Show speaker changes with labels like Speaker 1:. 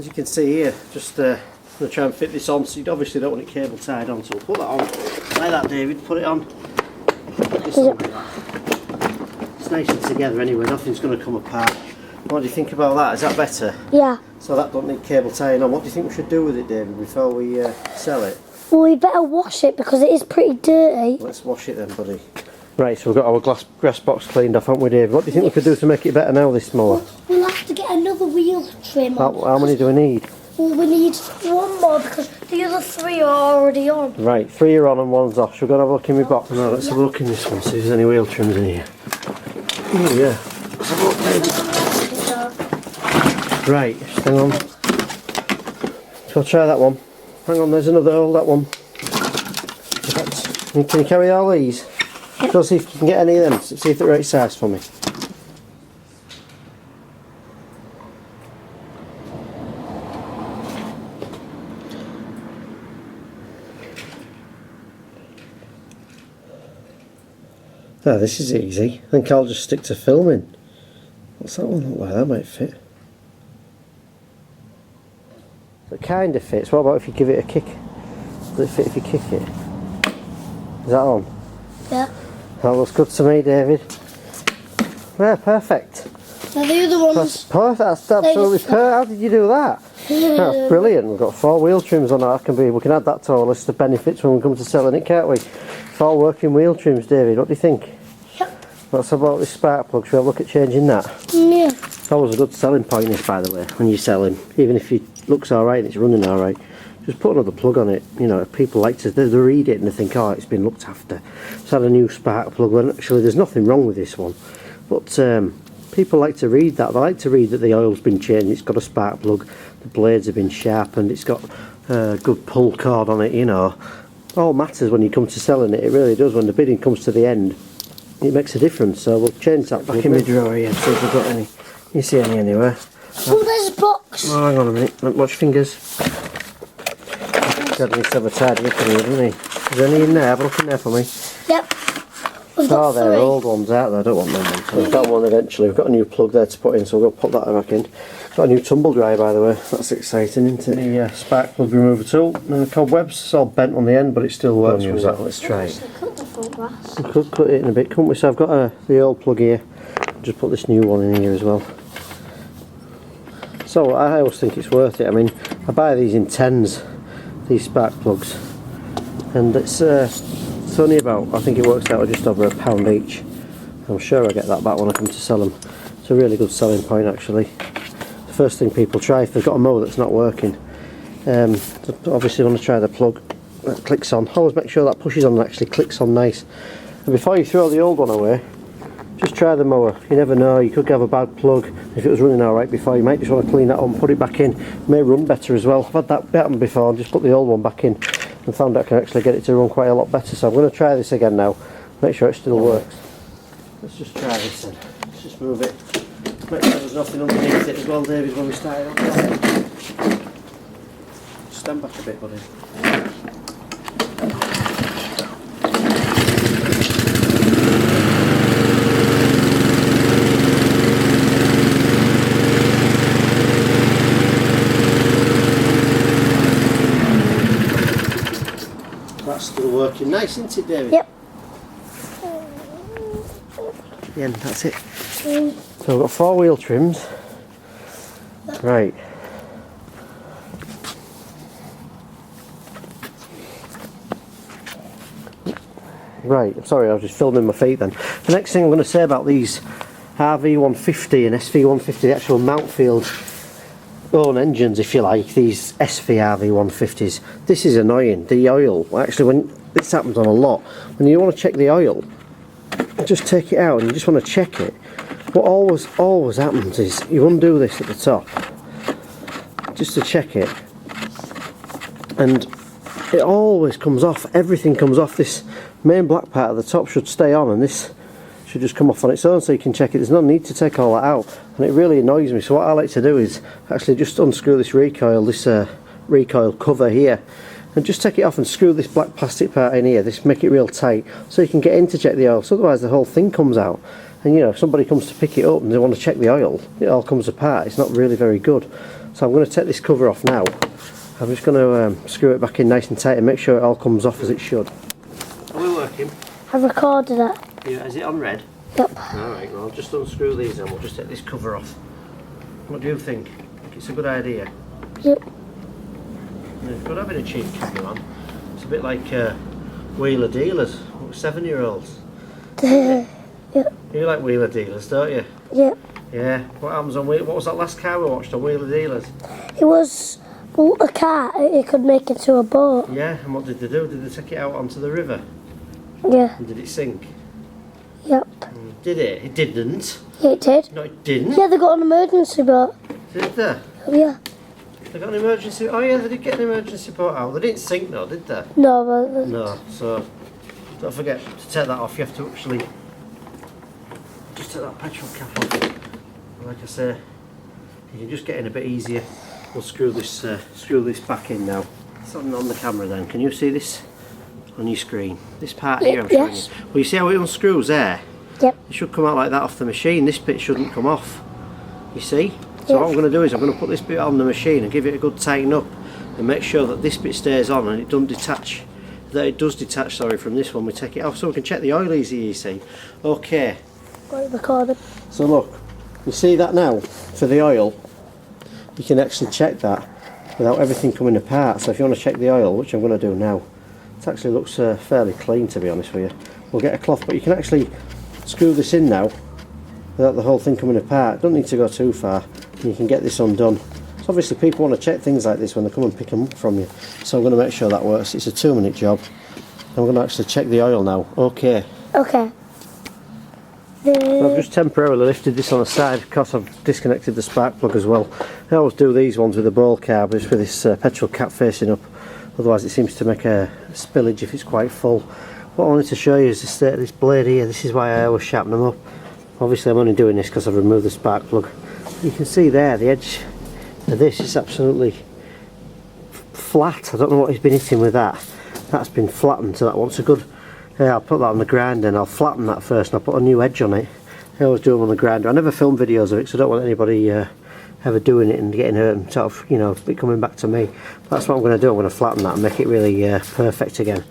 Speaker 1: as you can see here, just going to try and fit this on. So you obviously don't want it cable tied on, so we'll put that on like that, David. Put it on. Put this on like that. It's nice and together anyway, nothing's going to come apart. What do you think about that? Is that better?
Speaker 2: Yeah.
Speaker 1: So that don't need cable tying on. What do you think we should do with it, David, before we sell it?
Speaker 2: Well, we better wash it because it is pretty dirty.
Speaker 1: Let's wash it then, buddy. Right, so we've got our grass box cleaned off, haven't we, David? What do you think we could do to make it better now, this mower?
Speaker 2: We'll have to get another wheel trim on.
Speaker 1: How many do we need?
Speaker 2: Well, we need one more because the other 3 are already on.
Speaker 1: Right, 3 are on and 1's off. Shall we go and have a look in my box? No, let's have a look in this one, see if there's any wheel trims in here. Oh yeah. Let's have a look, David. Right, hang on. So I'll try that one. Hang on, there's another hole, that one. Can you carry all these? Go see if you can get any of them, see if they're the right size for me. Ah, this is easy. I think I'll just stick to filming. What's that one look like? That might fit. It kind of fits. What about if you give it a kick? Does it fit if you kick it? Is that on?
Speaker 2: Yeah.
Speaker 1: That looks good to me, David. Yeah, perfect.
Speaker 2: Now the other ones...
Speaker 1: That's perfect. That's absolutely perfect. How did you do that? That's brilliant. We've got 4 wheel trims on that. We can add that to our list of benefits when we come to selling it, can't we? 4 working wheel trims, David. What do you think?
Speaker 2: Yep.
Speaker 1: What's about this spark plug? Should we have a look at changing that?
Speaker 2: Yeah.
Speaker 1: That was a good selling point, this, by the way, when you sell him. Even if it looks alright and it's running alright, just put another plug on it. You know, if people like to, they read it and they think, oh, it's been looked after. It's had a new spark plug. Well, actually, there's nothing wrong with this one. But people like to read that. They like to read that the oil's been changed, it's got a spark plug, the blades have been sharpened, it's got a good pull cord on it, you know. All matters when you come to selling it, it really does. When the bidding comes to the end, it makes a difference. So we'll change that back in my drawer here, see if we've got any. You see any anywhere?
Speaker 2: Oh, there's a box.
Speaker 1: Oh, hang on a minute, watch your fingers. Dad needs to have a tidy up in here, doesn't he? Is there any in there? Have a look in there for me.
Speaker 2: Yep. We've got
Speaker 1: Oh, they're
Speaker 2: 3.
Speaker 1: old ones out there, I don't want them ones. We've got one eventually, we've got a new plug there to put in, so we'll put that back in. Got a new tumble dryer, by the way, that's exciting, isn't it? The spark plug remover tool, and the cobwebs, it's all bent on the end, but it still works. Use that. Let's try it.
Speaker 2: Cut the front glass.
Speaker 1: We could cut it in a bit, couldn't we? So I've got the old plug here, just put this new one in here as well. So I always think it's worth it. I mean, I buy these in 10s, these spark plugs, and it's only about, I think it works out at just over £1 each. I'm sure I get that back when I come to sell them. It's a really good selling point, actually. The first thing people try if they've got a mower that's not working, obviously want to try the plug that clicks on. Always make sure that pushes on and actually clicks on nice. And before you throw the old one away, just try the mower. You never know, you could have a bad plug. If it was running alright before, you might just want to clean that up and put it back in. It may run better as well. I've had that happen before and just put the old one back in and found I can actually get it to run quite a lot better. So I'm going to try this again now, make sure it still works. Let's just try this then. Let's just move it. Make sure there's nothing underneath it as well, David, when we start it up. Stand back a bit, buddy. That's still working nice, isn't it, David?
Speaker 2: Yep.
Speaker 1: Yeah, that's it. So we've got 4 wheel trims. Right. Right, I'm sorry, I was just filming my feet then. The next thing I'm going to say about these RV150 and SV150, the actual Mountfield own engines, if you like, these SV RV150s, this is annoying. The oil, actually, when this happens on a lot, when you want to check the oil, just take it out and you just want to check it. What always happens is you undo this at the top just to check it, and it always comes off. Everything comes off. This main black part at the top should stay on, and this should just come off on its own so you can check it. There's no need to take all that out, and it really annoys me. So what I like to do is actually just unscrew this recoil cover here, and just take it off and screw this black plastic part in here. This make it real tight so you can get in to check the oil. So otherwise the whole thing comes out, and you know, if somebody comes to pick it up and they want to check the oil, it all comes apart. It's not really very good. So I'm going to take this cover off now. I'm just going to screw it back in nice and tight and make sure it all comes off as it should. Are we working?
Speaker 2: I've recorded it.
Speaker 1: Yeah, is it on red?
Speaker 2: Yep.
Speaker 1: Alright, well I'll just unscrew these and we'll just take this cover off. What do you think? It's a good idea.
Speaker 2: Yep.
Speaker 1: Yeah, it's good having a cheap camera on. It's a bit like wheeler dealers, 7-year-olds.
Speaker 2: Yep.
Speaker 1: You like wheeler dealers, don't you?
Speaker 2: Yep.
Speaker 1: Yeah. What happens on what was that last car we watched on wheeler dealers?
Speaker 2: It was a car. It could make it to a boat.
Speaker 1: Yeah, and what did they do? Did they take it out onto the river?
Speaker 2: Yeah.
Speaker 1: And did it sink?
Speaker 2: Yep.
Speaker 1: Did it? It didn't.
Speaker 2: Yeah, it did.
Speaker 1: No, it didn't.
Speaker 2: Yeah, they got an emergency boat.
Speaker 1: Did they?
Speaker 2: Oh, yeah.
Speaker 1: They got an emergency. Oh yeah, they did get an emergency boat out. They didn't sink, no, did they?
Speaker 2: No, but
Speaker 1: No. So don't forget to take that off. You have to actually just take that petrol cap off. Like I say, you can just get in a bit easier. We'll screw this back in now. It's on the camera then. Can you see this on your screen? This part here I'm showing you. Well, you see how it unscrews there?
Speaker 2: Yep.
Speaker 1: It should come out like that off the machine. This bit shouldn't come off. You see? So what I'm going to do is I'm going to put this bit on the machine and give it a good tighten up and make sure that this bit stays on and it doesn't detach. That it does detach, sorry, from this one. We take it off so we can check the oil easy, you see. Okay.
Speaker 2: got it recorded.
Speaker 1: So look, you see that now for the oil? You can actually check that without everything coming apart. So if you want to check the oil, which I'm going to do now, it actually looks fairly clean, to be honest with you. We'll get a cloth, but you can actually screw this in now without the whole thing coming apart. Don't need to go too far, and you can get this undone. So obviously people want to check things like this when they come and pick them up from you. So I'm going to make sure that works. It's a 2-minute job. I'm going to actually check the oil now. Okay.
Speaker 2: Okay.
Speaker 1: I've just temporarily lifted this on the side because I've disconnected the spark plug as well. I always do these ones with a ball carb, just with this petrol cap facing up. Otherwise it seems to make a spillage if it's quite full. What I wanted to show you is the state of this blade here. This is why I always sharpen them up. Obviously I'm only doing this because I've removed the spark plug. You can see there the edge of this is absolutely flat. I don't know what he's been hitting with that. That's been flattened, so that wants a good... Yeah, I'll put that on the grinder and I'll flatten that first and I'll put a new edge on it. I always do them on the grinder. I never film videos of it, so I don't want anybody ever doing it and getting hurt and sort of, you know, it coming back to me. That's what I'm going to do. I'm going to flatten that and make it really perfect again.